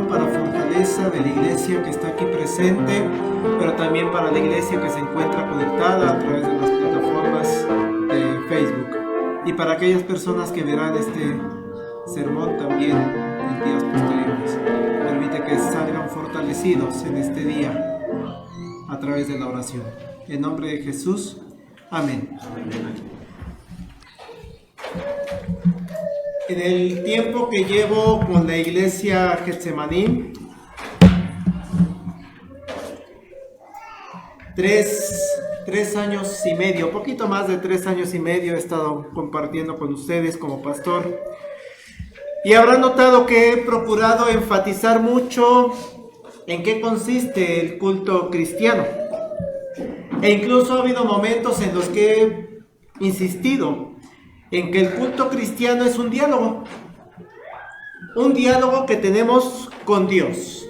Para fortaleza de la iglesia que está aquí presente, pero también para la iglesia que se encuentra conectada a través de las plataformas de Facebook, y para aquellas personas que verán este sermón también en días posteriores. Permite que salgan fortalecidos en este día a través de la oración. En nombre de Jesús, amén. En el tiempo que llevo con la iglesia Getsemaní, 3 años y medio, poquito más de 3 años y medio he estado compartiendo con ustedes como pastor, y habrán notado que he procurado enfatizar mucho en qué consiste el culto cristiano, e incluso ha habido momentos en los que he insistido en que el culto cristiano es un diálogo que tenemos con Dios.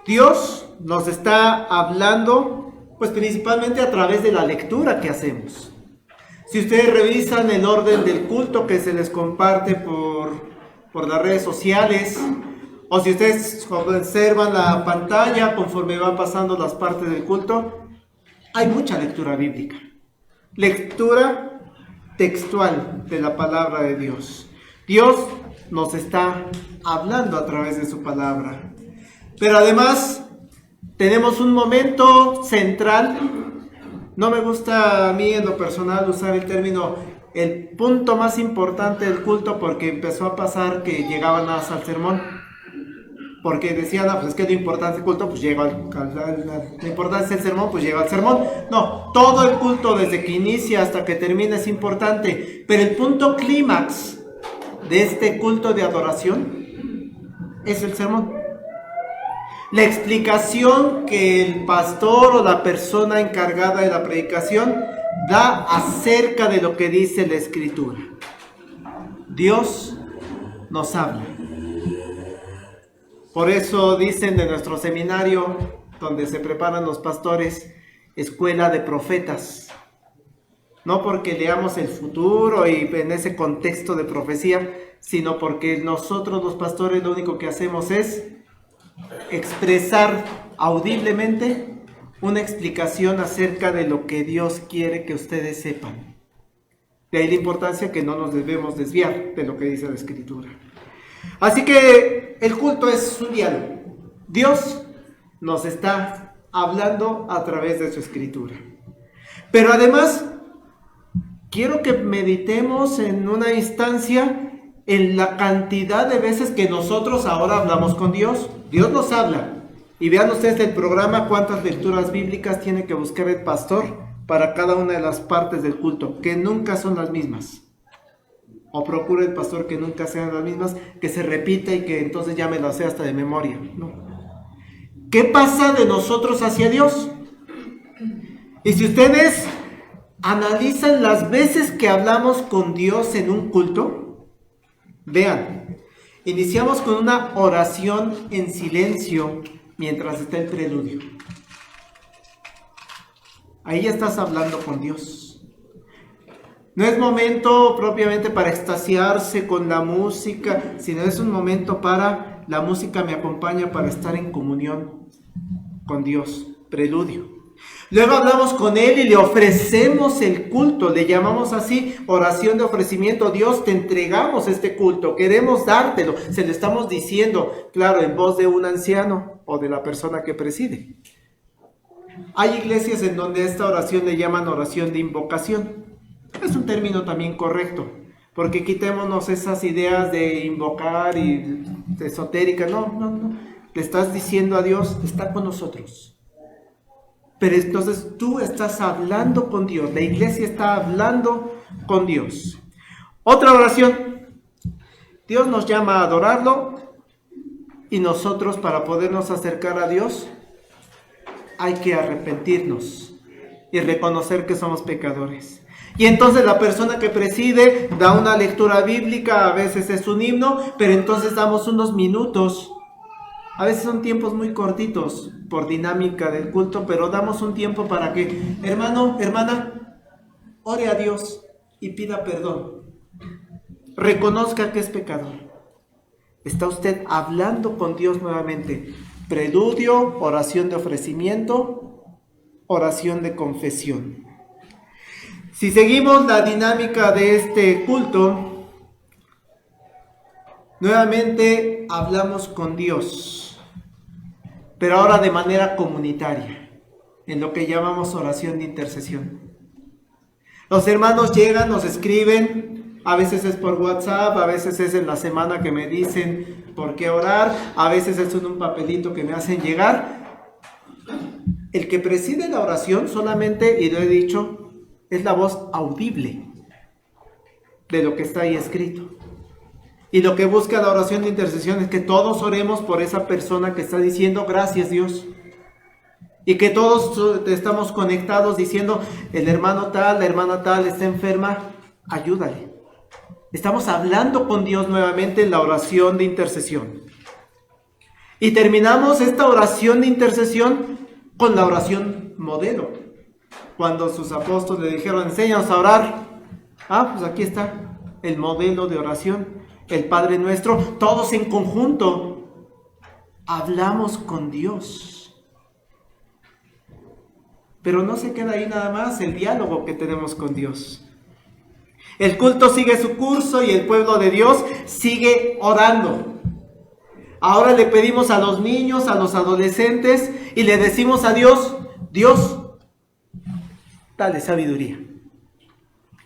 Dios nos está hablando, pues principalmente a través de la lectura que hacemos. Si ustedes revisan el orden del culto que se les comparte por las redes sociales, o si ustedes observan la pantalla conforme van pasando las partes del culto, hay mucha lectura bíblica, lectura textual de la palabra de Dios. Dios nos está hablando a través de su palabra. Pero además tenemos un momento central. No me gusta a mí en lo personal usar el término el punto más importante del culto, porque empezó a pasar que llegaban más al sermón. Porque decían, pues es que lo importante del culto, pues llega lo importante es el sermón, pues llega al sermón. No, todo el culto desde que inicia hasta que termina es importante. Pero el punto clímax de este culto de adoración es el sermón. La explicación que el pastor o la persona encargada de la predicación da acerca de lo que dice la Escritura. Dios nos habla. Por eso dicen de nuestro seminario, donde se preparan los pastores, escuela de profetas. No porque leamos el futuro y en ese contexto de profecía, sino porque nosotros los pastores lo único que hacemos es expresar audiblemente una explicación acerca de lo que Dios quiere que ustedes sepan. De ahí la importancia que no nos debemos desviar de lo que dice la Escritura. Así que el culto es un diálogo. Dios nos está hablando a través de su Escritura. Pero además, quiero que meditemos en una instancia en la cantidad de veces que nosotros ahora hablamos con Dios. Dios nos habla. Y vean ustedes el programa cuántas lecturas bíblicas tiene que buscar el pastor para cada una de las partes del culto, que nunca son las mismas. O procura el pastor que nunca sean las mismas, que se repita y que entonces ya me lo sé hasta de memoria. No. ¿Qué pasa de nosotros hacia Dios? Y si ustedes analizan las veces que hablamos con Dios en un culto, vean, iniciamos con una oración en silencio mientras está el preludio. Ahí ya estás hablando con Dios. No es momento propiamente para extasiarse con la música, sino es un momento para, la música me acompaña para estar en comunión con Dios, preludio. Luego hablamos con Él y le ofrecemos el culto, le llamamos así, oración de ofrecimiento. Dios, te entregamos este culto, queremos dártelo, se lo estamos diciendo, claro, en voz de un anciano o de la persona que preside. Hay iglesias en donde esta oración le llaman oración de invocación. Es un término también correcto, Porque quitémonos esas ideas de invocar y de esotérica. No. Le estás diciendo a Dios, está con nosotros. Pero entonces tú estás hablando con Dios. La iglesia está hablando con Dios. Otra oración. Dios nos llama a adorarlo y nosotros, para podernos acercar a Dios, hay que arrepentirnos y reconocer que somos pecadores. Y entonces la persona que preside da una lectura bíblica, a veces es un himno, pero entonces damos unos minutos. A veces son tiempos muy cortitos por dinámica del culto, pero damos un tiempo para que, hermano, hermana, ore a Dios y pida perdón. Reconozca que es pecador. Está usted hablando con Dios nuevamente. Preludio, oración de ofrecimiento, oración de confesión. Si seguimos la dinámica de este culto, nuevamente hablamos con Dios, pero ahora de manera comunitaria, en lo que llamamos oración de intercesión. Los hermanos llegan, nos escriben, a veces es por WhatsApp, a veces es en la semana que me dicen por qué orar, a veces es en un papelito que me hacen llegar. El que preside la oración solamente, y lo he dicho, es la voz audible de lo que está ahí escrito. Y lo que busca la oración de intercesión es que todos oremos por esa persona que está diciendo gracias Dios. Y que todos estamos conectados diciendo el hermano tal, la hermana tal está enferma, ayúdale. Estamos hablando con Dios nuevamente en la oración de intercesión. Y terminamos esta oración de intercesión con la oración modelo. Cuando sus apóstoles le dijeron, enséñanos a orar. Pues aquí está el modelo de oración, el Padre Nuestro. Todos en conjunto hablamos con Dios. Pero no se queda ahí nada más el diálogo que tenemos con Dios. El culto sigue su curso y el pueblo de Dios sigue orando. Ahora le pedimos a los niños, a los adolescentes y le decimos a Dios, Dios, dale sabiduría.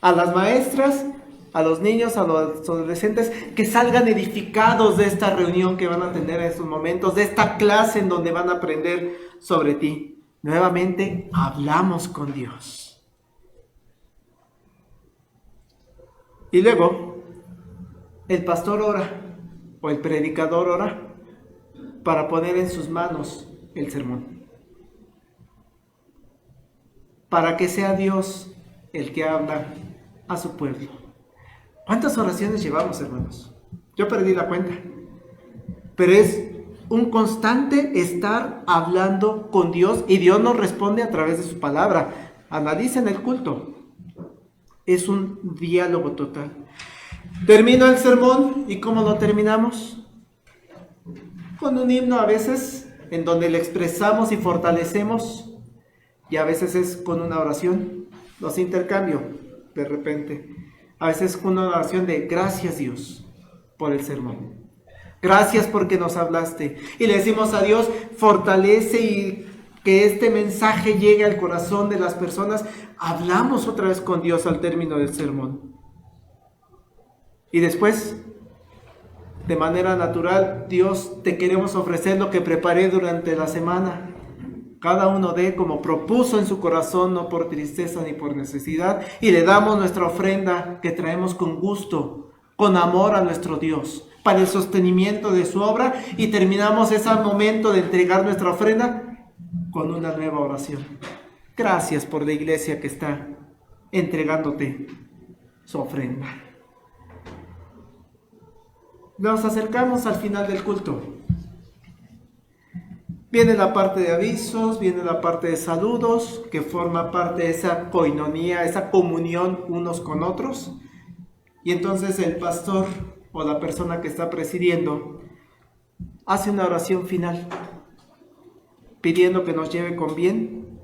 A las maestras, a los niños, a los adolescentes, que salgan edificados de esta reunión que van a tener en estos momentos, de esta clase en donde van a aprender sobre ti. Nuevamente hablamos con Dios. Y luego, el pastor ora, o el predicador ora, para poner en sus manos el sermón. Para que sea Dios el que habla a su pueblo. ¿Cuántas oraciones llevamos, hermanos? Yo perdí la cuenta. Pero es un constante estar hablando con Dios y Dios nos responde a través de su palabra. Analicen el culto. Es un diálogo total. Termino el sermón y ¿cómo lo terminamos? Con un himno a veces en donde le expresamos y fortalecemos. Y a veces es con una oración, los intercambio de repente. A veces con una oración de gracias Dios por el sermón. Gracias porque nos hablaste. Y le decimos a Dios, fortalece y que este mensaje llegue al corazón de las personas. Hablamos otra vez con Dios al término del sermón. Y después, de manera natural, Dios, te queremos ofrecer lo que preparé durante la semana. Cada uno dé como propuso en su corazón, no por tristeza ni por necesidad, y le damos nuestra ofrenda que traemos con gusto, con amor a nuestro Dios, para el sostenimiento de su obra, y terminamos ese momento de entregar nuestra ofrenda con una nueva oración. Gracias por la iglesia que está entregándote su ofrenda. Nos acercamos al final del culto. Viene la parte de avisos, viene la parte de saludos, que forma parte de esa coinonía, esa comunión unos con otros. Y entonces el pastor o la persona que está presidiendo hace una oración final, pidiendo que nos lleve con bien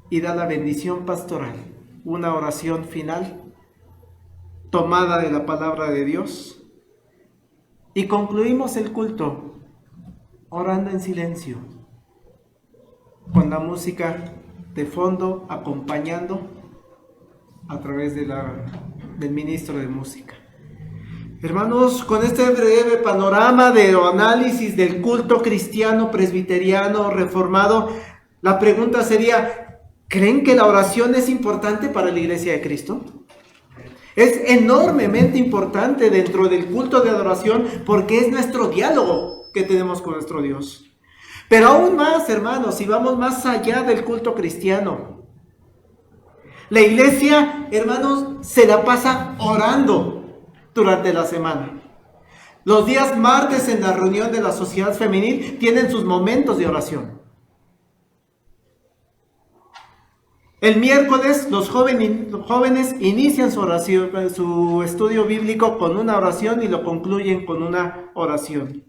y da la bendición pastoral. Una oración final tomada de la palabra de Dios. Y concluimos el culto orando en silencio, con la música de fondo acompañando a través del ministro de música. Hermanos, con este breve panorama de análisis del culto cristiano, presbiteriano, reformado, la pregunta sería, ¿creen que la oración es importante para la Iglesia de Cristo? Es enormemente importante dentro del culto de adoración porque es nuestro diálogo que tenemos con nuestro Dios. Pero aún más, hermanos, si vamos más allá del culto cristiano, la iglesia, hermanos, se la pasa orando durante la semana. Los días martes en la reunión de la sociedad femenil tienen sus momentos de oración. El miércoles los jóvenes inician su oración, su estudio bíblico con una oración y lo concluyen con una oración.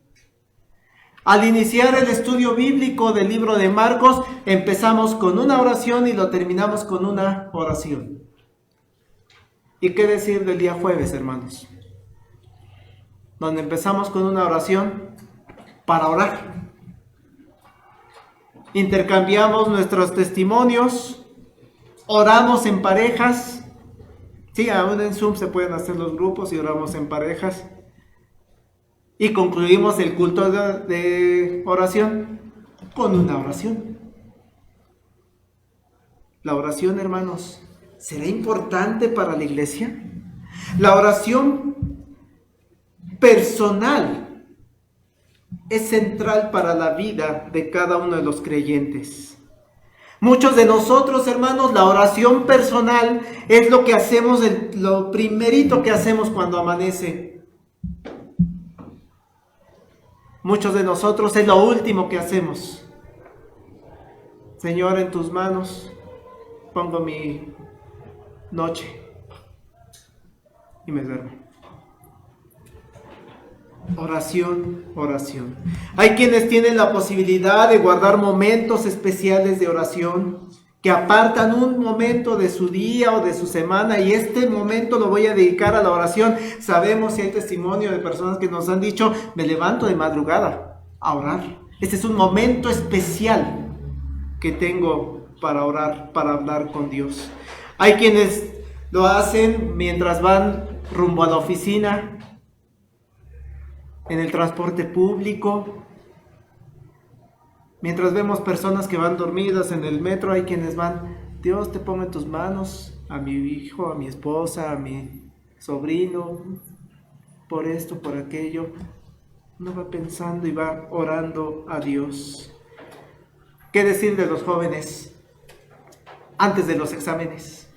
Al iniciar el estudio bíblico del libro de Marcos, empezamos con una oración y lo terminamos con una oración. ¿Y qué decir del día jueves, hermanos? Donde empezamos con una oración para orar. Intercambiamos nuestros testimonios, oramos en parejas. Sí, aún en Zoom se pueden hacer los grupos y oramos en parejas. Y concluimos el culto de oración con una oración. La oración, hermanos, ¿será importante para la iglesia? La oración personal es central para la vida de cada uno de los creyentes. Muchos de nosotros, hermanos, la oración personal es lo que hacemos, lo primerito que hacemos cuando amanece. Muchos de nosotros es lo último que hacemos. Señor, en tus manos pongo mi noche y me duermo. Oración, oración. Hay quienes tienen la posibilidad de guardar momentos especiales de oración, que apartan un momento de su día o de su semana y este momento lo voy a dedicar a la oración. Sabemos si hay testimonio de personas que nos han dicho, me levanto de madrugada a orar. Este es un momento especial que tengo para orar, para hablar con Dios. Hay quienes lo hacen mientras van rumbo a la oficina, en el transporte público. Mientras vemos personas que van dormidas en el metro, hay quienes van, Dios te pongo en tus manos, a mi hijo, a mi esposa, a mi sobrino, por esto, por aquello. Uno va pensando y va orando a Dios. ¿Qué decir de los jóvenes antes de los exámenes?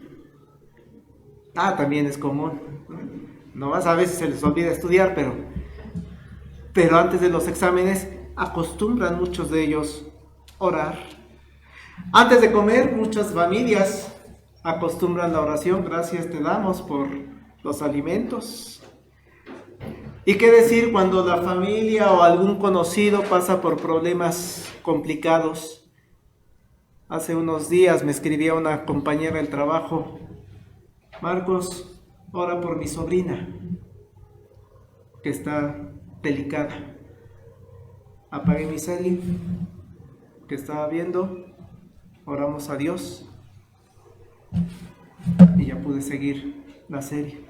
También es común. No, a veces se les olvida estudiar, pero antes de los exámenes acostumbran muchos de ellos orar. Antes de comer, muchas familias acostumbran la oración. Gracias te damos por los alimentos. ¿Y qué decir cuando la familia o algún conocido pasa por problemas complicados? Hace unos días me escribía una compañera del trabajo, Marcos, ora por mi sobrina, que está delicada. Apagué mi serie que estaba viendo, oramos a Dios y ya pude seguir la serie.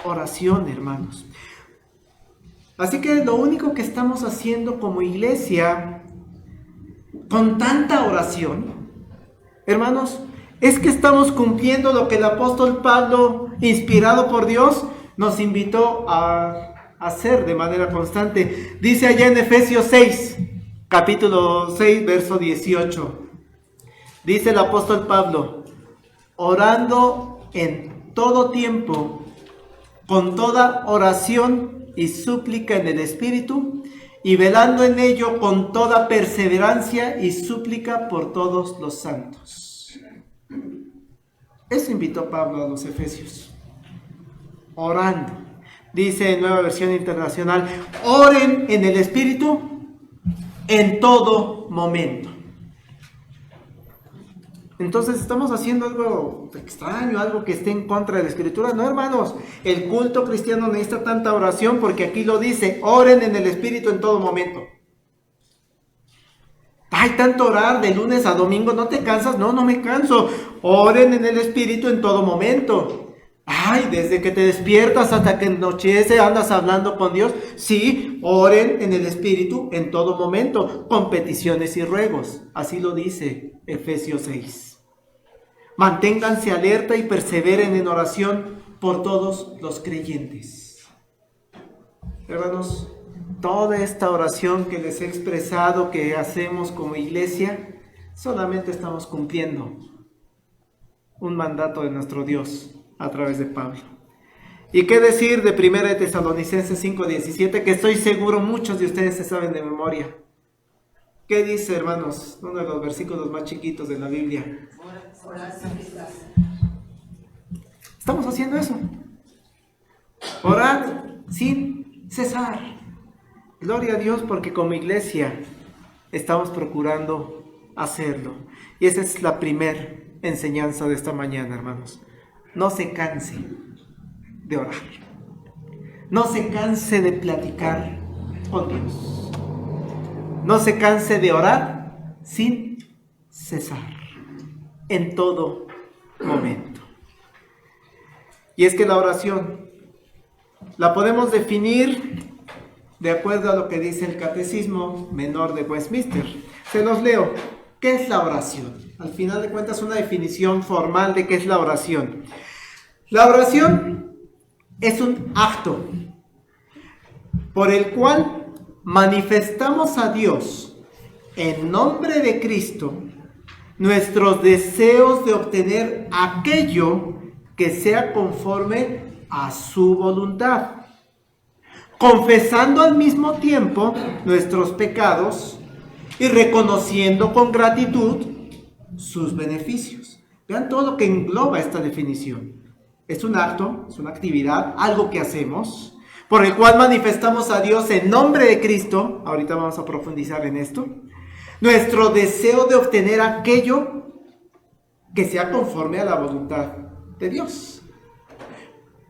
Oración, hermanos. Así que lo único que estamos haciendo como iglesia con tanta oración, hermanos, es que estamos cumpliendo lo que el apóstol Pablo, inspirado por Dios, nos invitó a hacer de manera constante. Dice allá en Efesios 6, capítulo 6, verso 18. Dice el apóstol Pablo, orando en todo tiempo, con toda oración y súplica en el Espíritu, y velando en ello con toda perseverancia y súplica por todos los santos. Eso invitó Pablo a los efesios. Orando. Dice en Nueva Versión Internacional, oren en el Espíritu en todo momento. Entonces estamos haciendo algo extraño, algo que esté en contra de la Escritura. No, hermanos, el culto cristiano necesita tanta oración porque aquí lo dice, oren en el Espíritu en todo momento. Hay tanto orar de lunes a domingo, ¿no te cansas? No, no me canso. Oren en el Espíritu en todo momento. Ay, desde que te despiertas hasta que anochece andas hablando con Dios. Sí, oren en el Espíritu en todo momento, con peticiones y ruegos. Así lo dice Efesios 6. Manténganse alerta y perseveren en oración por todos los creyentes. Hermanos, toda esta oración que les he expresado, que hacemos como iglesia, solamente estamos cumpliendo un mandato de nuestro Dios a través de Pablo. ¿Y qué decir de 1 de Tesalonicenses 5:17, que estoy seguro muchos de ustedes se saben de memoria? ¿Qué dice, hermanos? Uno de los versículos más chiquitos de la Biblia. Estamos haciendo eso. Orar sin cesar. Gloria a Dios, porque como iglesia estamos procurando hacerlo. Y esa es la primera enseñanza de esta mañana, hermanos. No se canse de orar. No se canse de platicar con Dios. No se canse de orar sin cesar, en todo momento. Y es que la oración la podemos definir de acuerdo a lo que dice el Catecismo Menor de Westminster. Se los leo. ¿Qué es la oración? Al final de cuentas, una definición formal de qué es la oración. La oración es un acto por el cual manifestamos a Dios en nombre de Cristo nuestros deseos de obtener aquello que sea conforme a su voluntad, confesando al mismo tiempo nuestros pecados y reconociendo con gratitud sus beneficios. Vean todo lo que engloba esta definición. Es un acto, es una actividad, algo que hacemos, por el cual manifestamos a Dios en nombre de Cristo. Ahorita vamos a profundizar en esto. Nuestro deseo de obtener aquello que sea conforme a la voluntad de Dios.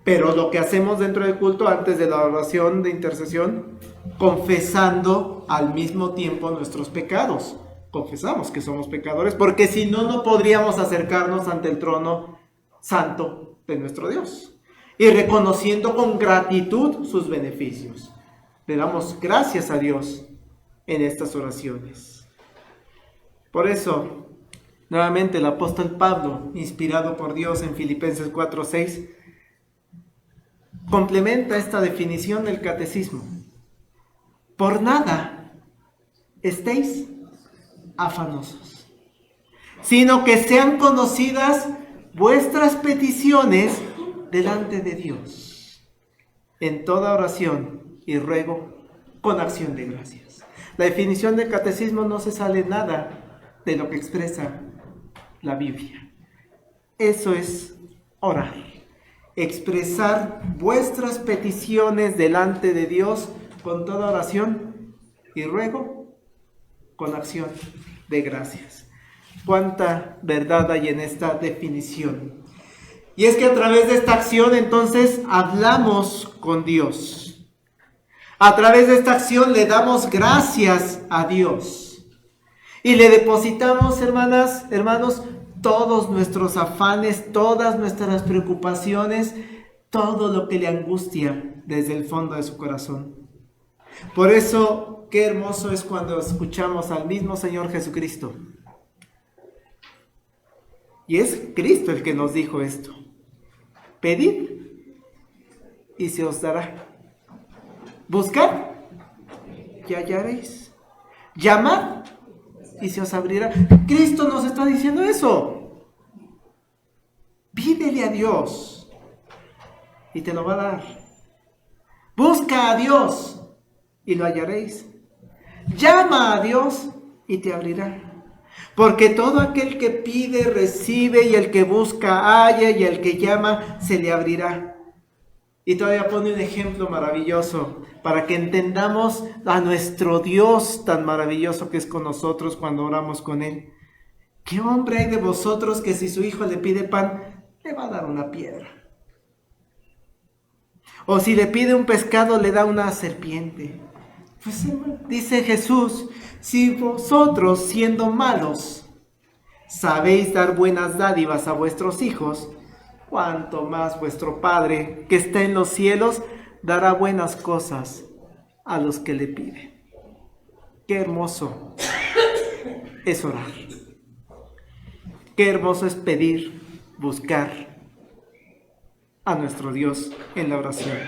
Pero lo que hacemos dentro del culto, antes de la oración de intercesión, confesando al mismo tiempo nuestros pecados. Confesamos que somos pecadores, porque si no, no podríamos acercarnos ante el trono santo de nuestro Dios. Y reconociendo con gratitud sus beneficios. Le damos gracias a Dios en estas oraciones. Por eso, nuevamente el apóstol Pablo, inspirado por Dios en Filipenses 4:6, complementa esta definición del catecismo. Por nada estéis afanosos, sino que sean conocidas vuestras peticiones delante de Dios, en toda oración y ruego con acción de gracias. La definición del catecismo no se sale nada de lo que expresa la Biblia. Eso es orar. Expresar vuestras peticiones delante de Dios con toda oración y ruego con acción de gracias. Cuánta verdad hay en esta definición. Y es que a través de esta acción entonces hablamos con Dios. A través de esta acción le damos gracias a Dios. Y le depositamos, hermanas, hermanos, todos nuestros afanes, todas nuestras preocupaciones, todo lo que le angustia desde el fondo de su corazón. Por eso, qué hermoso es cuando escuchamos al mismo Señor Jesucristo. Y es Cristo el que nos dijo esto. Pedid y se os dará. Buscad y hallaréis. Llamad y se os abrirá. Cristo nos está diciendo eso. Pídele a Dios y te lo va a dar. Busca a Dios y lo hallaréis. Llama a Dios y te abrirá. Porque todo aquel que pide, recibe, y el que busca, halla, y el que llama, se le abrirá. Y todavía pone un ejemplo maravilloso para que entendamos a nuestro Dios tan maravilloso que es con nosotros cuando oramos con Él. ¿Qué hombre hay de vosotros que si su hijo le pide pan, le va a dar una piedra? O si le pide un pescado, le da una serpiente. Pues dice Jesús, si vosotros siendo malos sabéis dar buenas dádivas a vuestros hijos, cuanto más vuestro Padre que está en los cielos dará buenas cosas a los que le piden. Qué hermoso es orar. Qué hermoso es pedir, buscar a nuestro Dios en la oración.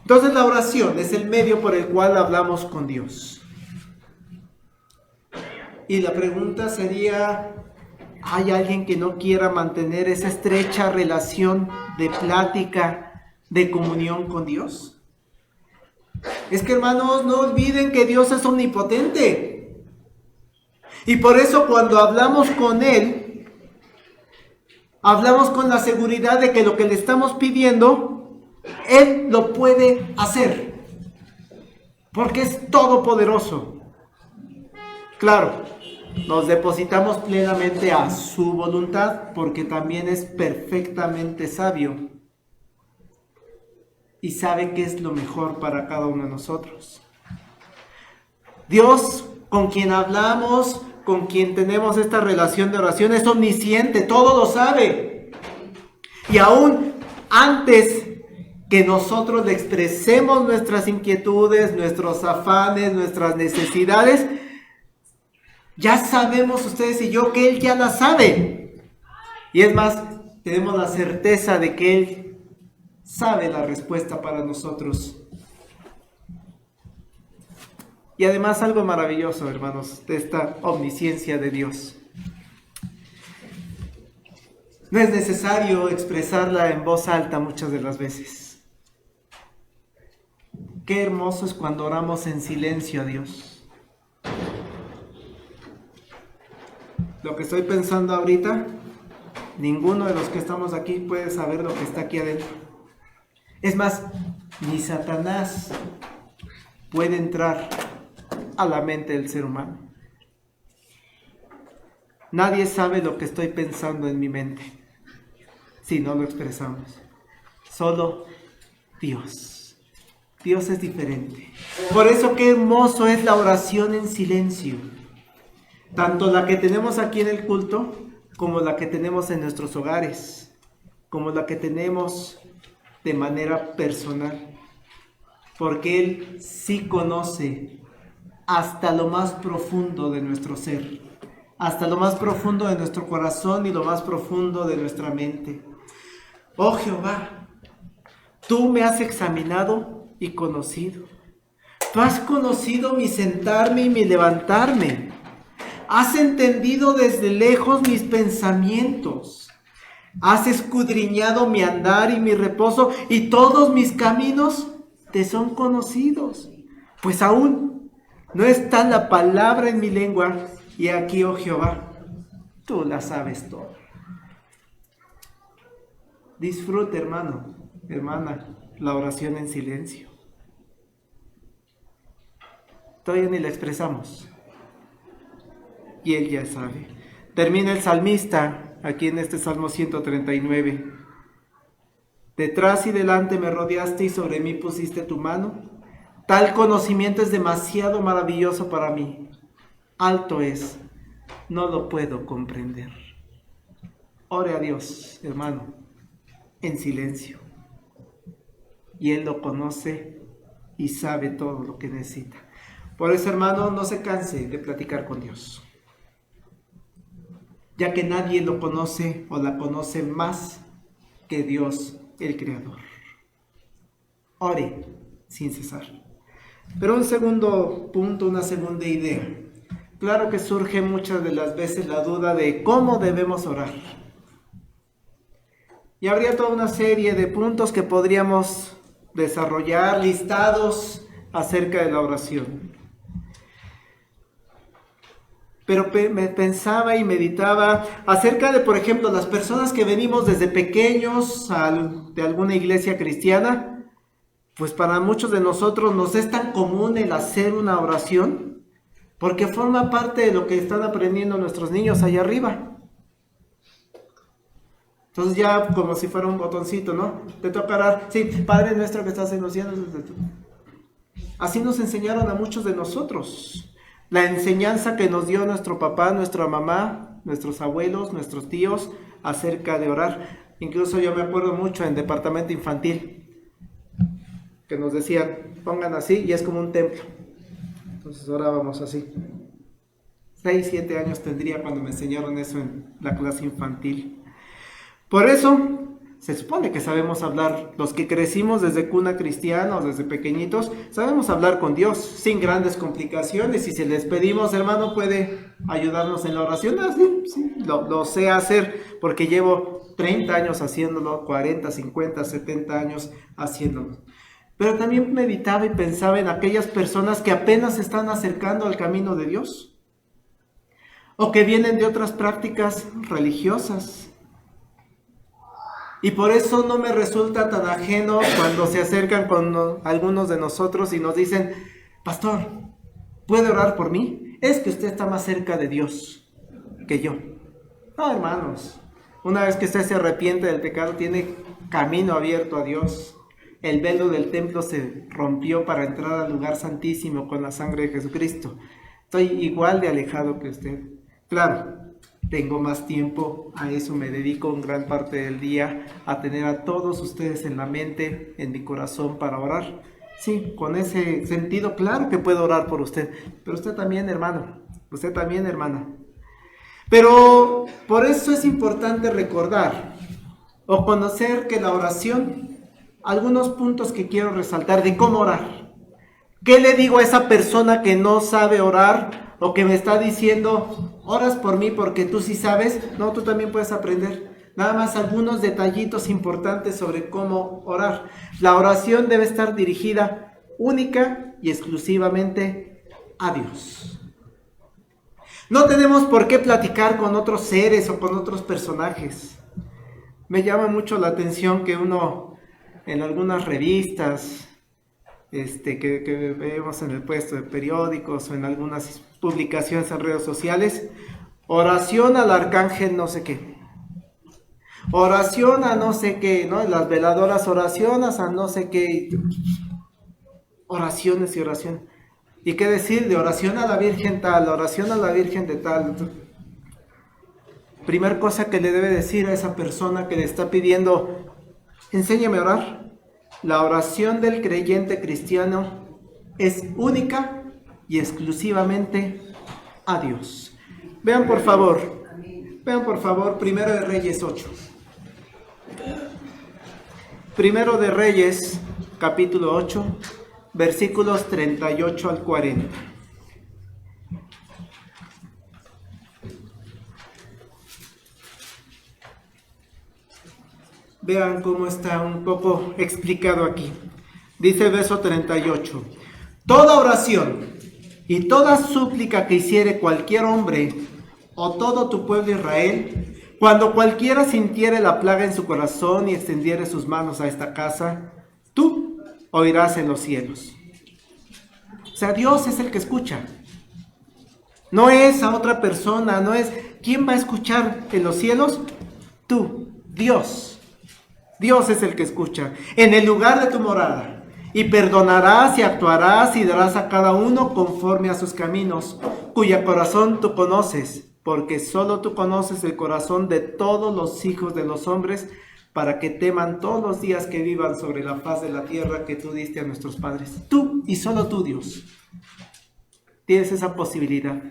Entonces la oración es el medio por el cual hablamos con Dios. Y la pregunta sería, ¿hay alguien que no quiera mantener esa estrecha relación de plática, de comunión con Dios? Es que, hermanos, no olviden que Dios es omnipotente. Y por eso cuando hablamos con Él, hablamos con la seguridad de que lo que le estamos pidiendo, Él lo puede hacer. Porque es todopoderoso. Claro, nos depositamos plenamente a su voluntad porque también es perfectamente sabio y sabe qué es lo mejor para cada uno de nosotros. Dios, con quien hablamos, con quien tenemos esta relación de oración, es omnisciente, todo lo sabe. Y aún antes que nosotros le expresemos nuestras inquietudes, nuestros afanes, nuestras necesidades, ya sabemos ustedes y yo que Él ya la sabe. Y es más, tenemos la certeza de que Él sabe la respuesta para nosotros. Y además algo maravilloso, hermanos, de esta omnisciencia de Dios. No es necesario expresarla en voz alta muchas de las veces. Qué hermoso es cuando oramos en silencio a Dios. Lo que estoy pensando ahorita, ninguno de los que estamos aquí puede saber lo que está aquí adentro. Es más, ni Satanás puede entrar a la mente del ser humano. Nadie sabe lo que estoy pensando en mi mente si no lo expresamos. Solo Dios. Dios es diferente. Por eso qué hermoso es la oración en silencio. Tanto la que tenemos aquí en el culto, como la que tenemos en nuestros hogares, como la que tenemos de manera personal. Porque Él sí conoce hasta lo más profundo de nuestro ser, hasta lo más profundo de nuestro corazón y lo más profundo de nuestra mente. Oh Jehová, tú me has examinado y conocido. Tú has conocido mi sentarme y mi levantarme. Has entendido desde lejos mis pensamientos. Has escudriñado mi andar y mi reposo, y todos mis caminos te son conocidos. Pues aún no está la palabra en mi lengua, y aquí, oh Jehová, tú la sabes todo. Disfrute, hermano, hermana, la oración en silencio. Todavía ni la expresamos. Y Él ya sabe. Termina el salmista aquí en este Salmo 139. Detrás y delante me rodeaste y sobre mí pusiste tu mano. Tal conocimiento es demasiado maravilloso para mí. Alto es, no lo puedo comprender. Ore a Dios, hermano, en silencio. Y Él lo conoce y sabe todo lo que necesita. Por eso, hermano, no se canse de platicar con Dios, ya que nadie lo conoce o la conoce más que Dios, el Creador. Ore sin cesar. Pero un segundo punto, una segunda idea. Claro que surge muchas de las veces la duda de cómo debemos orar. Y habría toda una serie de puntos que podríamos desarrollar, listados acerca de la oración. Pero me pensaba y meditaba acerca de, por ejemplo, las personas que venimos desde pequeños de alguna iglesia cristiana. Pues para muchos de nosotros nos es tan común el hacer una oración, porque forma parte de lo que están aprendiendo nuestros niños allá arriba. Entonces ya como si fuera un botoncito, ¿no? Te toca orar. Sí, Padre nuestro que estás en los cielos. Así nos enseñaron a muchos de nosotros. La enseñanza que nos dio nuestro papá, nuestra mamá, nuestros abuelos, nuestros tíos acerca de orar. Incluso yo me acuerdo mucho en departamento infantil, que nos decían, pongan así y es como un templo. Entonces orábamos así. 6, 7 años tendría cuando me enseñaron eso en la clase infantil. Por eso, se supone que sabemos hablar, los que crecimos desde cuna cristiana o desde pequeñitos, sabemos hablar con Dios sin grandes complicaciones. Y si les pedimos, hermano, puede ayudarnos en la oración, sí, lo sé hacer porque llevo 30 años haciéndolo, 40, 50, 70 años haciéndolo. Pero también meditaba y pensaba en aquellas personas que apenas se están acercando al camino de Dios, o que vienen de otras prácticas religiosas. Y por eso no me resulta tan ajeno cuando se acercan con algunos de nosotros y nos dicen, pastor, ¿puede orar por mí? Es que usted está más cerca de Dios que yo. No, hermanos, una vez que usted se arrepiente del pecado, tiene camino abierto a Dios. El velo del templo se rompió para entrar al lugar santísimo con la sangre de Jesucristo. Estoy igual de alejado que usted. Claro, tengo más tiempo, a eso me dedico en gran parte del día, a tener a todos ustedes en la mente, en mi corazón para orar. Sí, con ese sentido, claro que puedo orar por usted, pero usted también, hermano, usted también, hermana. Pero por eso es importante recordar o conocer que la oración, algunos puntos que quiero resaltar de cómo orar. ¿Qué le digo a esa persona que no sabe orar o que me está diciendo, oras por mí porque tú sí sabes? No, tú también puedes aprender. Nada más algunos detallitos importantes sobre cómo orar. La oración debe estar dirigida única y exclusivamente a Dios. No tenemos por qué platicar con otros seres o con otros personajes. Me llama mucho la atención que uno en algunas revistas que vemos en el puesto de periódicos o en algunas publicaciones en redes sociales, oración al arcángel no sé qué, oración a no sé qué, ¿no? Las veladoras oraciones a no sé qué, oraciones y oraciones. ¿Y qué decir de oración a la Virgen tal, oración a la Virgen de tal? Primer cosa que le debe decir a esa persona que le está pidiendo, enséñame a orar. La oración del creyente cristiano es única y exclusivamente a Dios. Vean por favor, Primero de Reyes 8. Primero de Reyes, capítulo 8, versículos 38 al 40. Vean cómo está un poco explicado aquí. Dice el verso 38. Toda oración y toda súplica que hiciere cualquier hombre o todo tu pueblo Israel, cuando cualquiera sintiere la plaga en su corazón y extendiere sus manos a esta casa, tú oirás en los cielos. O sea, Dios es el que escucha. No es a otra persona, no es ¿quién va a escuchar en los cielos? Tú, Dios. Dios es el que escucha. En el lugar de tu morada. Y perdonarás y actuarás y darás a cada uno conforme a sus caminos, cuya corazón tú conoces, porque solo tú conoces el corazón de todos los hijos de los hombres, para que teman todos los días que vivan sobre la faz de la tierra que tú diste a nuestros padres. Tú y solo tú, Dios, tienes esa posibilidad.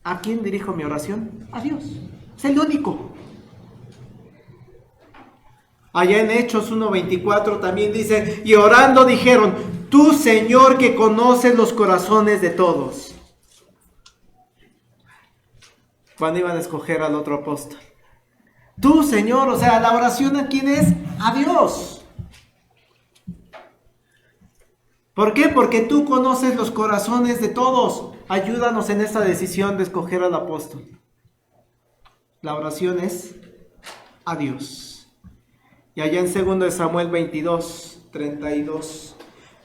¿A quién dirijo mi oración? A Dios. Es el único. Allá en Hechos 1:24 también dice, y orando dijeron, tú Señor que conoces los corazones de todos. Cuando iban a escoger al otro apóstol. Tú Señor, o sea, la oración ¿a quién es? A Dios. ¿Por qué? Porque tú conoces los corazones de todos. Ayúdanos en esta decisión de escoger al apóstol. La oración es a Dios. Y allá en 2 Samuel 22:32.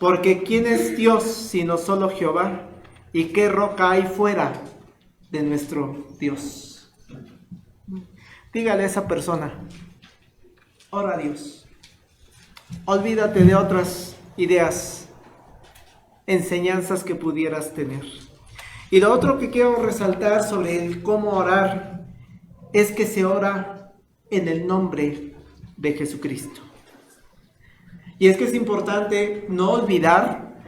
Porque ¿quién es Dios sino solo Jehová? ¿Y qué roca hay fuera de nuestro Dios? Dígale a esa persona, ora a Dios. Olvídate de otras ideas, enseñanzas que pudieras tener. Y lo otro que quiero resaltar sobre el cómo orar es que se ora en el nombre de Jesucristo. Y es que es importante no olvidar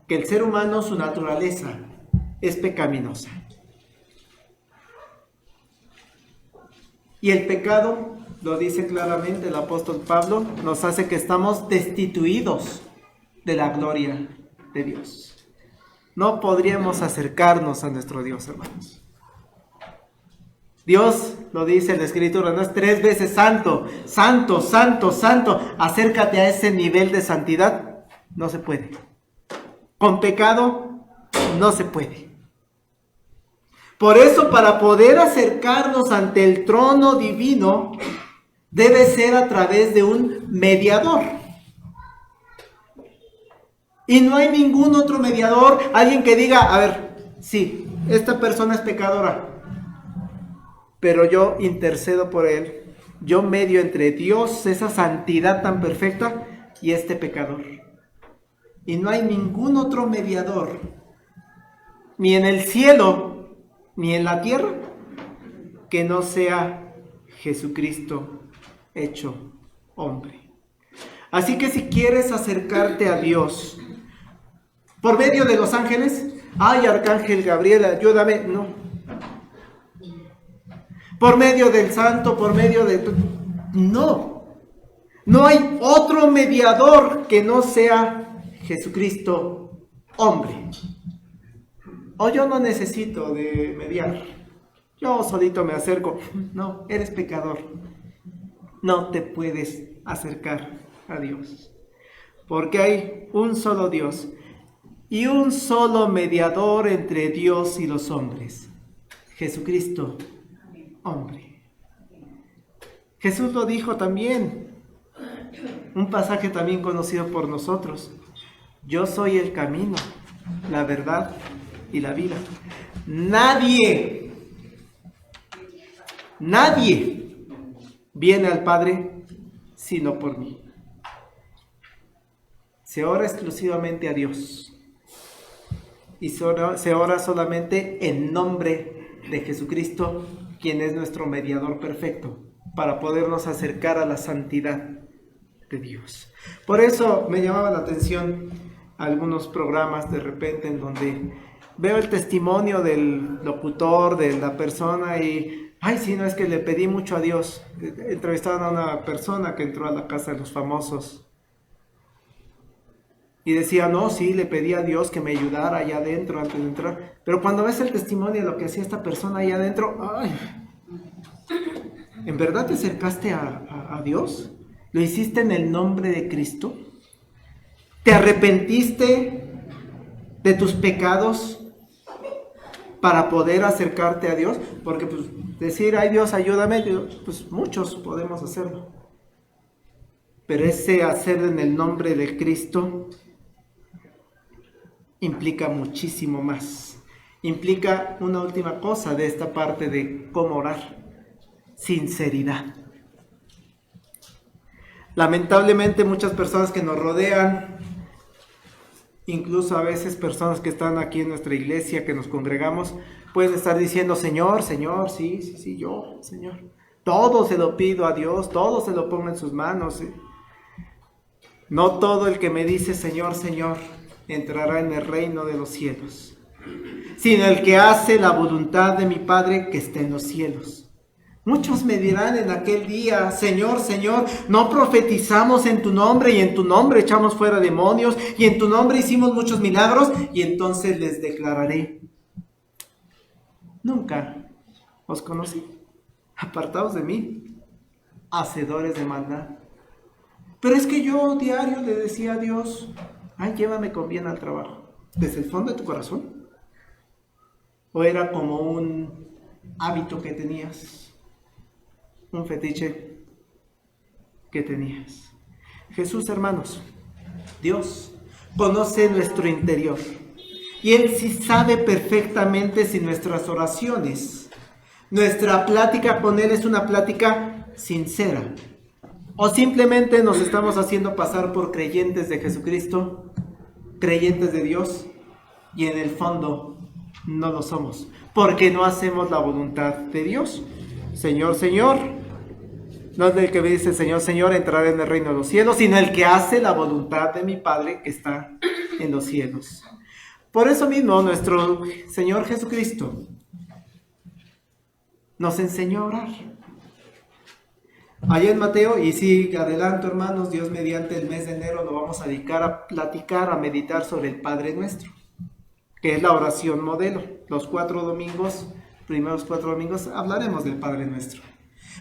que el ser humano, su naturaleza, es pecaminosa. Y el pecado, lo dice claramente el apóstol Pablo, nos hace que estamos destituidos de la gloria de Dios. No podríamos acercarnos a nuestro Dios, hermanos. Dios, lo dice la Escritura, no es 3 veces santo, santo, santo, santo. Acércate a ese nivel de santidad, no se puede. Con pecado, no se puede. Por eso, para poder acercarnos ante el trono divino, debe ser a través de un mediador. Y no hay ningún otro mediador, alguien que diga, a ver, sí, esta persona es pecadora, pero yo intercedo por él, yo medio entre Dios, esa santidad tan perfecta, y este pecador. Y no hay ningún otro mediador, ni en el cielo, ni en la tierra, que no sea Jesucristo hecho hombre. Así que si quieres acercarte a Dios, por medio de los ángeles, ay, Arcángel Gabriel, ayúdame, no. Por medio del santo, por medio de... No. No hay otro mediador que no sea Jesucristo hombre. O yo no necesito de mediar. Yo solito me acerco. No, eres pecador. No te puedes acercar a Dios. Porque hay un solo Dios y un solo mediador entre Dios y los hombres. Jesucristo, hombre. Jesús lo dijo también. Un pasaje también conocido por nosotros. Yo soy el camino, la verdad y la vida. Nadie viene al Padre sino por mí. Se ora exclusivamente a Dios. Y se ora solamente en nombre de Jesucristo, quien es nuestro mediador perfecto, para podernos acercar a la santidad de Dios. Por eso me llamaba la atención algunos programas de repente en donde veo el testimonio del locutor, de la persona y, ay, sí, no, es que le pedí mucho a Dios. Entrevistaban a una persona que entró a la casa de los famosos y decía, no, sí, le pedí a Dios que me ayudara allá adentro antes de entrar. Pero cuando ves el testimonio de lo que hacía esta persona allá adentro, ay, ¿en verdad te acercaste a Dios? ¿Lo hiciste en el nombre de Cristo? ¿Te arrepentiste de tus pecados para poder acercarte a Dios? Porque pues decir, ay Dios, ayúdame, pues muchos podemos hacerlo. Pero ese hacer en el nombre de Cristo implica muchísimo más. Implica una última cosa de esta parte de cómo orar: sinceridad. Lamentablemente muchas personas que nos rodean, incluso a veces personas que están aquí en nuestra iglesia, que nos congregamos, pueden estar diciendo, Señor, Señor, sí, yo, Señor. Todo se lo pido a Dios, todo se lo pongo en sus manos. ¿Sí? No todo el que me dice Señor, Señor, entrará en el reino de los cielos, sino el que hace la voluntad de mi Padre que está en los cielos. Muchos me dirán en aquel día, Señor, Señor, no profetizamos en tu nombre y en tu nombre echamos fuera demonios y en tu nombre hicimos muchos milagros, y entonces les declararé, nunca os conocí, apartados de mí, hacedores de maldad. Pero es que yo diario le decía a Dios, ay, llévame con bien al trabajo, desde el fondo de tu corazón. ¿O era como un hábito que tenías? Un fetiche que tenías. Jesús, hermanos, Dios conoce nuestro interior y Él sí sabe perfectamente si nuestras oraciones, nuestra plática con Él es una plática sincera o simplemente nos estamos haciendo pasar por creyentes de Jesucristo, creyentes de Dios, y en el fondo no lo somos porque no hacemos la voluntad de Dios. Señor, Señor. No es el que me dice Señor, Señor, entrará en el reino de los cielos, sino el que hace la voluntad de mi Padre que está en los cielos. Por eso mismo nuestro Señor Jesucristo nos enseñó a orar. Allá en Mateo, y sí, adelanto hermanos, Dios mediante el mes de enero lo vamos a dedicar a platicar, a meditar sobre el Padre Nuestro, que es la oración modelo. Los primeros 4 domingos, hablaremos del Padre Nuestro.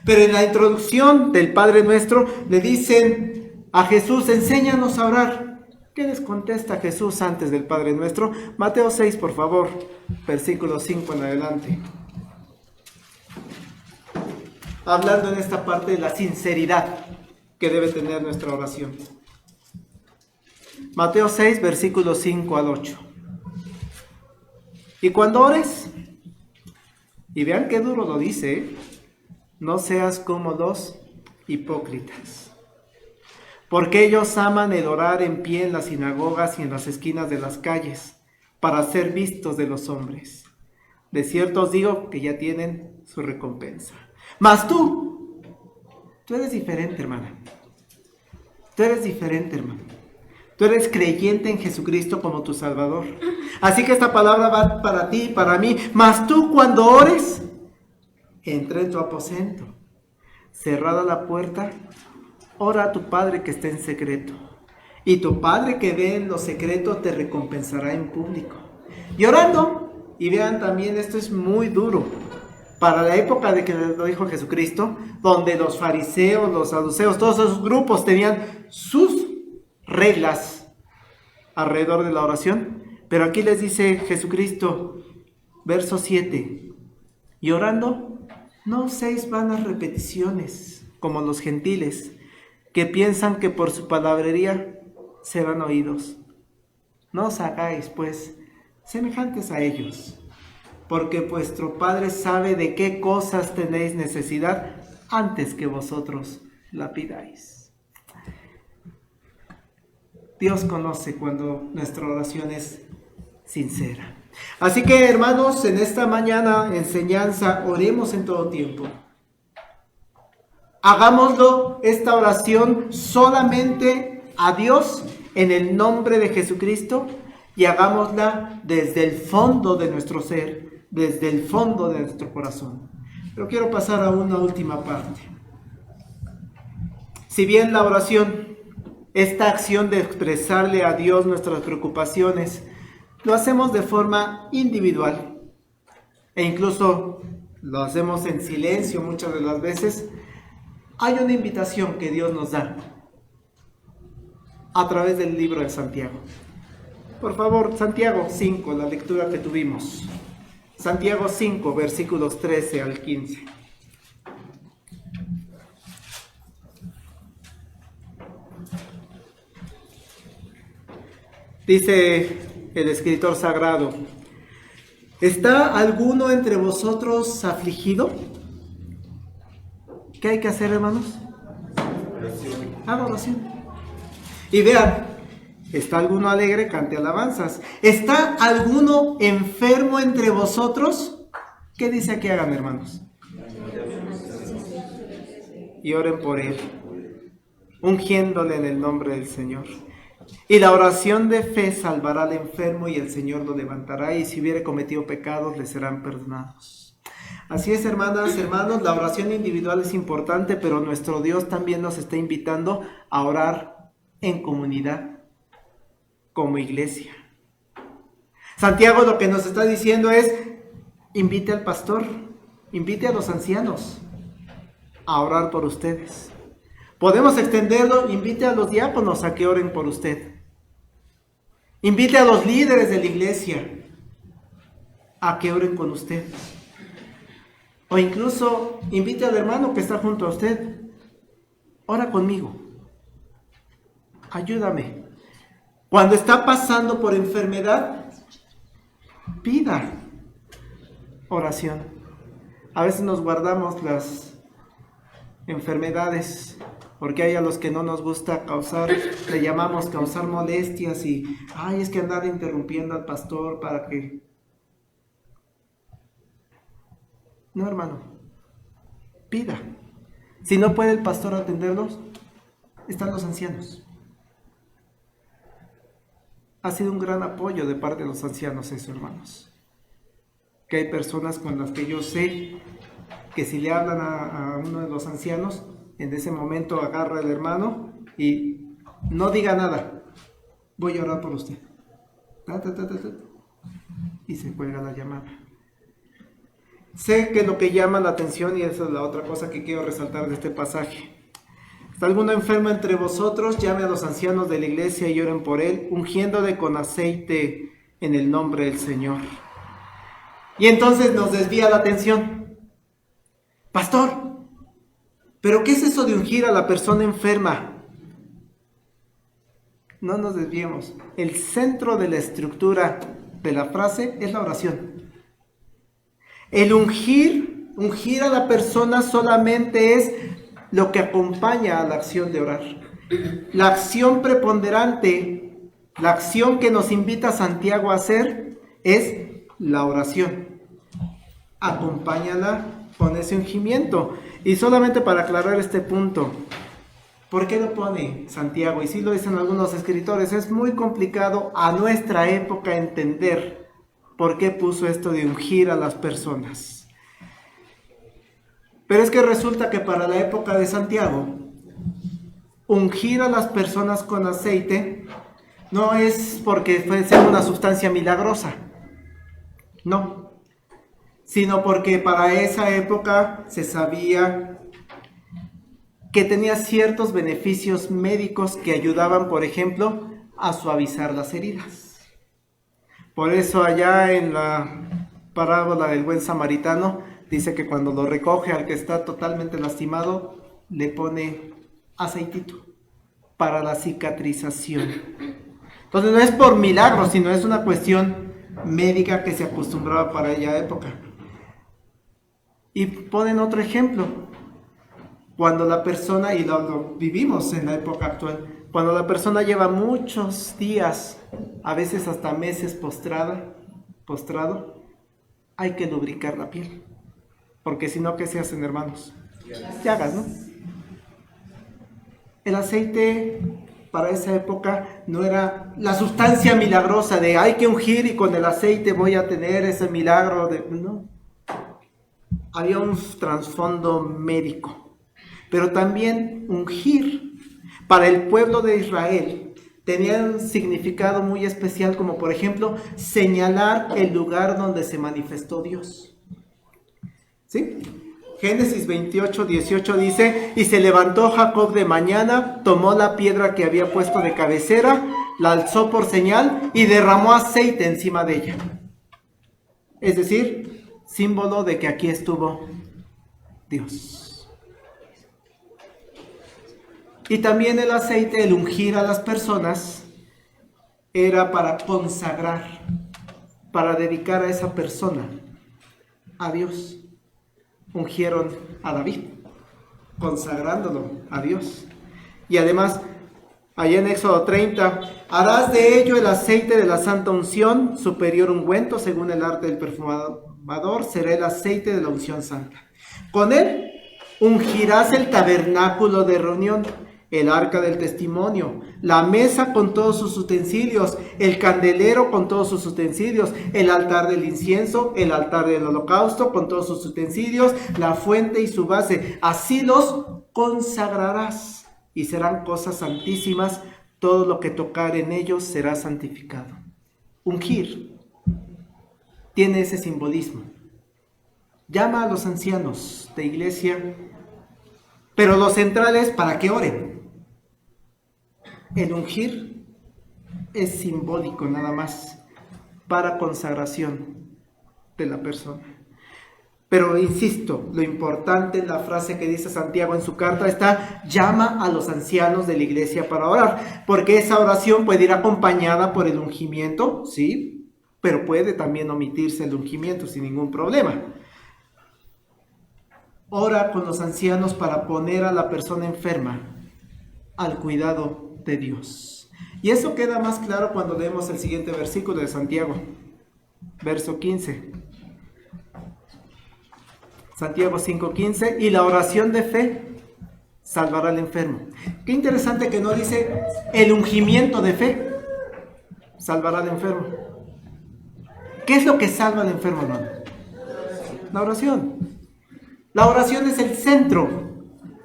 Pero en la introducción del Padre Nuestro le dicen a Jesús, enséñanos a orar. ¿Qué les contesta Jesús antes del Padre Nuestro? Mateo 6, por favor, versículo 5 en adelante. Hablando en esta parte de la sinceridad que debe tener nuestra oración. Mateo 6, versículos 5 al 8. Y cuando ores, y vean qué duro lo dice, no seas como los hipócritas, porque ellos aman el orar en pie en las sinagogas y en las esquinas de las calles, para ser vistos de los hombres. De cierto os digo que ya tienen su recompensa. Mas tú eres diferente, hermana. Tú eres diferente, hermano. Tú eres creyente en Jesucristo como tu Salvador. Así que esta palabra va para ti y para mí. Mas tú cuando ores, entra en tu aposento. Cerrada la puerta, ora a tu Padre que está en secreto. Y tu Padre que ve en lo secreto te recompensará en público. Y orando, y vean también, esto es muy duro. Para la época de que lo dijo Jesucristo, donde los fariseos, los saduceos, todos esos grupos tenían sus reglas alrededor de la oración. Pero aquí les dice Jesucristo, verso 7, y orando, no uséis vanas repeticiones, como los gentiles, que piensan que por su palabrería serán oídos. No os hagáis, pues, semejantes a ellos, porque vuestro Padre sabe de qué cosas tenéis necesidad antes que vosotros la pidáis. Dios conoce cuando nuestra oración es sincera. Así que, hermanos, en esta mañana enseñanza, oremos en todo tiempo. Hagámoslo, esta oración, solamente a Dios en el nombre de Jesucristo, y hagámosla desde el fondo de nuestro ser, desde el fondo de nuestro corazón. Pero quiero pasar a una última parte. Si bien la oración, esta acción de expresarle a Dios nuestras preocupaciones, lo hacemos de forma individual e incluso lo hacemos en silencio muchas de las veces, hay una invitación que Dios nos da a través del libro de Santiago. Por favor, Santiago 5, la lectura que tuvimos. Santiago 5, versículos 13 al 15. Dice el escritor sagrado, ¿está alguno entre vosotros afligido? ¿Qué hay que hacer, hermanos? Haga oración. Y vean, ¿está alguno alegre? Cante alabanzas. ¿Está alguno enfermo entre vosotros? ¿Qué dice que hagan, hermanos? Y oren por él, ungiéndole en el nombre del Señor. Y la oración de fe salvará al enfermo y el Señor lo levantará, y si hubiere cometido pecados le serán perdonados. Así es, hermanas, hermanos, la oración individual es importante, pero nuestro Dios también nos está invitando a orar en comunidad, como iglesia. Santiago lo que nos está diciendo es, invite al pastor, invite a los ancianos a orar por ustedes. Podemos extenderlo, invite a los diáconos a que oren por usted. Invite a los líderes de la iglesia a que oren con usted. O incluso invite al hermano que está junto a usted. Ora conmigo. Ayúdame. Cuando está pasando por enfermedad, pida oración. A veces nos guardamos las enfermedades porque hay a los que no nos gusta causar, le llamamos causar molestias y, es que andar interrumpiendo al pastor para que... No, hermano. pida. Si no puede el pastor atenderlos, están los ancianos. Ha sido un gran apoyo de parte de los ancianos eso, hermanos. Que hay personas con las que yo sé que si le hablan a uno de los ancianos, en ese momento agarra el hermano y no diga nada. Voy a orar por usted. Y se cuelga la llamada. Sé que lo que llama la atención, y esa es la otra cosa que quiero resaltar de este pasaje. ¿Está alguno enfermo entre vosotros? Llame a los ancianos de la iglesia y oren por él, ungiéndole con aceite en el nombre del Señor. Y entonces nos desvía la atención. Pastor, ¿pero qué es eso de ungir a la persona enferma? No nos desviemos. El centro de la estructura de la frase es la oración. El ungir a la persona solamente es lo que acompaña a la acción de orar. La acción preponderante, la acción que nos invita Santiago a hacer es la oración. Acompáñala con ese ungimiento. Y solamente para aclarar este punto, ¿por qué lo pone Santiago? Y sí lo dicen algunos escritores, es muy complicado a nuestra época entender por qué puso esto de ungir a las personas. Pero es que resulta que para la época de Santiago, ungir a las personas con aceite no es porque fuese una sustancia milagrosa, no, sino porque para esa época se sabía que tenía ciertos beneficios médicos que ayudaban, por ejemplo, a suavizar las heridas. Por eso allá en la parábola del buen samaritano, dice que cuando lo recoge al que está totalmente lastimado, le pone aceitito para la cicatrización. Entonces no es por milagro, sino es una cuestión médica que se acostumbraba para aquella época. Y ponen otro ejemplo. Cuando la persona, y lo vivimos en la época actual, cuando la persona lleva muchos días, a veces hasta meses postrado, hay que lubricar la piel. Porque si no, ¿qué se hacen, hermanos? Llagas, ¿no? El aceite para esa época no era la sustancia milagrosa de hay que ungir y con el aceite voy a tener ese milagro. No. Había un trasfondo médico. Pero también ungir para el pueblo de Israel tenía un significado muy especial, como por ejemplo señalar el lugar donde se manifestó Dios. ¿Sí? Génesis 28:18 dice: y se levantó Jacob de mañana, tomó la piedra que había puesto de cabecera, la alzó por señal y derramó aceite encima de ella. Es decir, símbolo de que aquí estuvo Dios. Y también el aceite, el ungir a las personas, era para consagrar, para dedicar a esa persona a Dios. Ungieron a David, consagrándolo a Dios. Y además, allá en Éxodo 30, harás de ello el aceite de la santa unción, superior ungüento, según el arte del perfumador, será el aceite de la unción santa. Con él ungirás el tabernáculo de reunión, el arca del testimonio, la mesa con todos sus utensilios, el candelero con todos sus utensilios, el altar del incienso, el altar del holocausto con todos sus utensilios, la fuente y su base. Así los consagrarás y serán cosas santísimas. Todo lo que tocar en ellos será santificado. Ungir tiene ese simbolismo. Llama a los ancianos de iglesia, pero lo central es para que oren. El ungir es simbólico nada más, para consagración de la persona. Pero insisto, lo importante en la frase que dice Santiago en su carta está: llama a los ancianos de la iglesia para orar, porque esa oración puede ir acompañada por el ungimiento, sí, pero puede también omitirse el ungimiento sin ningún problema. Ora con los ancianos para poner a la persona enferma al cuidado de Dios. Y eso queda más claro cuando leemos el siguiente versículo de Santiago, verso 15. Santiago 5:15, y la oración de fe salvará al enfermo. Qué interesante que no dice el ungimiento de fe salvará al enfermo. ¿Qué es lo que salva al enfermo, hermano? La oración. La oración es el centro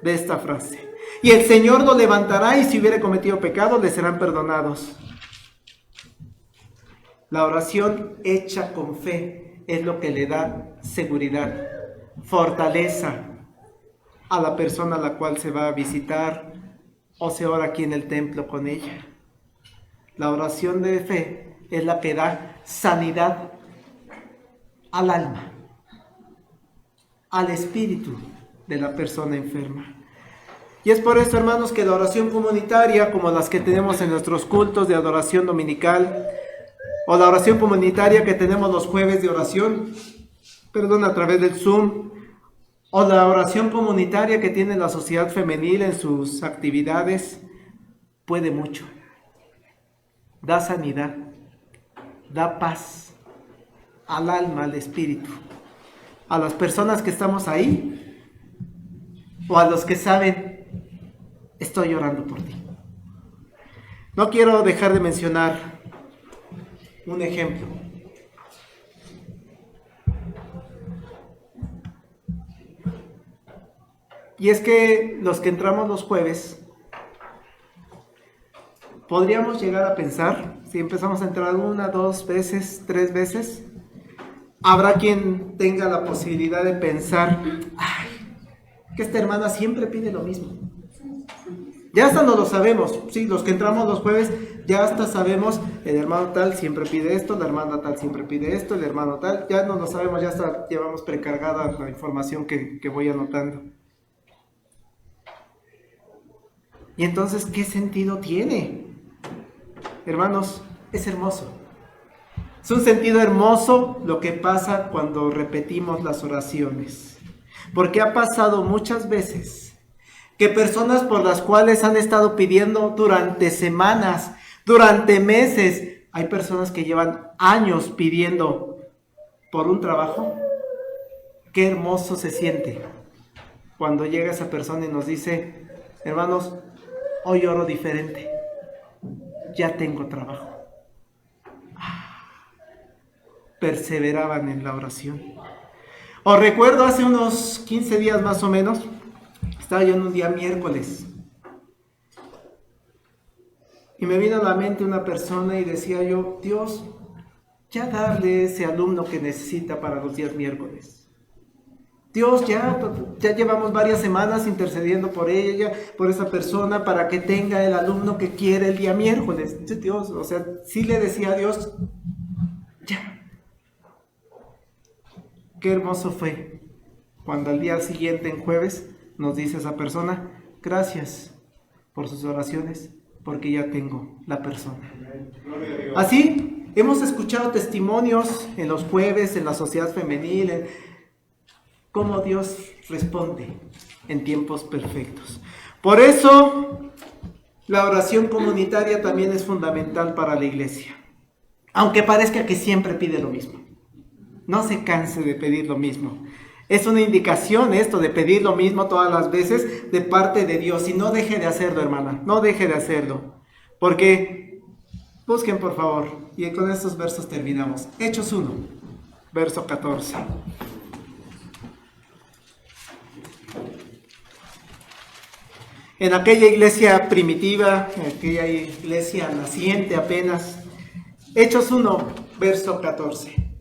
de esta frase. Y el Señor lo levantará, y si hubiere cometido pecado, le serán perdonados. La oración hecha con fe es lo que le da seguridad, fortaleza a la persona a la cual se va a visitar o se ora aquí en el templo con ella. La oración de fe es la que da sanidad al alma, al espíritu de la persona enferma. Y es por eso, hermanos, que la oración comunitaria, como las que tenemos en nuestros cultos de adoración dominical, o la oración comunitaria que tenemos los jueves de oración, a través del Zoom, o la oración comunitaria que tiene la sociedad femenil en sus actividades, puede mucho. Da sanidad, da paz al alma, al espíritu, a las personas que estamos ahí, o a los que saben, estoy orando por ti. No quiero dejar de mencionar un ejemplo. Y es que los que entramos los jueves, podríamos llegar a pensar, si empezamos a entrar 1, 2 veces, 3 veces, habrá quien tenga la posibilidad de pensar, ay, que esta hermana siempre pide lo mismo. Ya hasta no lo sabemos, sí, los que entramos los jueves, ya hasta sabemos, el hermano tal siempre pide esto, la hermana tal siempre pide esto, el hermano tal, ya no lo sabemos, ya hasta llevamos precargada la información que voy anotando. Y entonces, ¿qué sentido tiene? Hermanos, es hermoso. Es un sentido hermoso lo que pasa cuando repetimos las oraciones. Porque ha pasado muchas veces que personas por las cuales han estado pidiendo durante semanas, durante meses, hay personas que llevan años pidiendo por un trabajo. Qué hermoso se siente cuando llega esa persona y nos dice, hermanos, hoy oro diferente, ya tengo trabajo. Perseveraban en la oración. Os recuerdo hace unos 15 días más o menos, estaba yo en un día miércoles y me vino a la mente una persona y decía yo, Dios, ya darle ese alumno que necesita para los días miércoles. Dios, ya llevamos varias semanas intercediendo por ella, por esa persona, para que tenga el alumno que quiere el día miércoles. Dios, o sea, sí le decía a Dios, ya. Qué hermoso fue cuando al día siguiente, en jueves, nos dice esa persona, gracias por sus oraciones, porque ya tengo la persona. Así, hemos escuchado testimonios en los jueves, en la sociedad femenil, en cómo Dios responde en tiempos perfectos. Por eso, la oración comunitaria también es fundamental para la iglesia. Aunque parezca que siempre pide lo mismo. No se canse de pedir lo mismo. Es una indicación esto de pedir lo mismo todas las veces de parte de Dios. Y no deje de hacerlo, hermana. No deje de hacerlo. Porque, busquen por favor. Y con estos versos terminamos. Hechos 1, verso 14. En aquella iglesia primitiva, en aquella iglesia naciente apenas. Hechos 1, verso 14.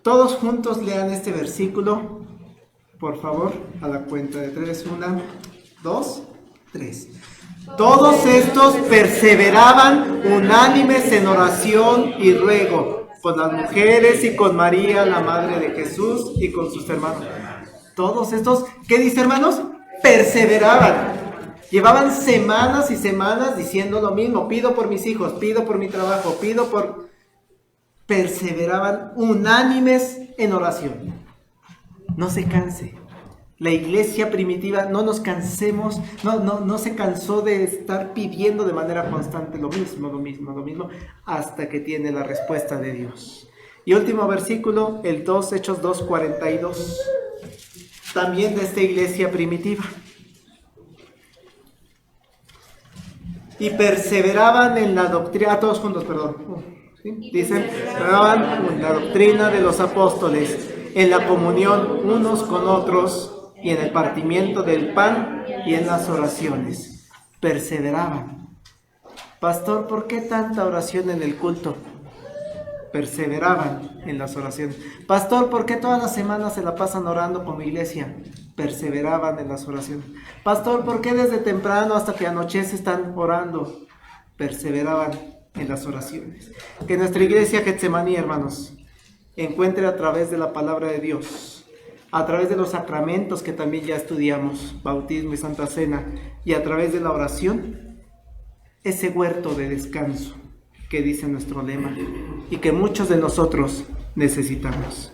Todos juntos lean este versículo, por favor, a la cuenta de 3. 1, 2, 3. Todos estos perseveraban unánimes en oración y ruego, con las mujeres y con María, la madre de Jesús, y con sus hermanos. Todos estos, ¿qué dice, hermanos? Perseveraban. Llevaban semanas y semanas diciendo lo mismo. Pido por mis hijos, pido por mi trabajo, pido por... Perseveraban unánimes en oración. No se canse. La iglesia primitiva, no nos cansemos, no se cansó de estar pidiendo de manera constante lo mismo, hasta que tiene la respuesta de Dios. Y último versículo, el 2, Hechos 2:42, también de esta iglesia primitiva. Y perseveraban en la doctrina, todos juntos, perdón, ¿sí? Dicen, perseveraban en la doctrina de los apóstoles, en la comunión unos con otros, y en el partimiento del pan y en las oraciones. Perseveraban. Pastor, ¿por qué tanta oración en el culto? Perseveraban en las oraciones. Pastor, ¿por qué todas las semanas se la pasan orando como iglesia? Perseveraban en las oraciones. Pastor, ¿por qué desde temprano hasta que anochece están orando? Perseveraban en las oraciones. Que nuestra iglesia Getsemaní, hermanos, encuentre a través de la palabra de Dios, a través de los sacramentos que también ya estudiamos, bautismo y santa cena, y a través de la oración, ese huerto de descanso que dice nuestro lema y que muchos de nosotros necesitamos.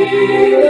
Glory.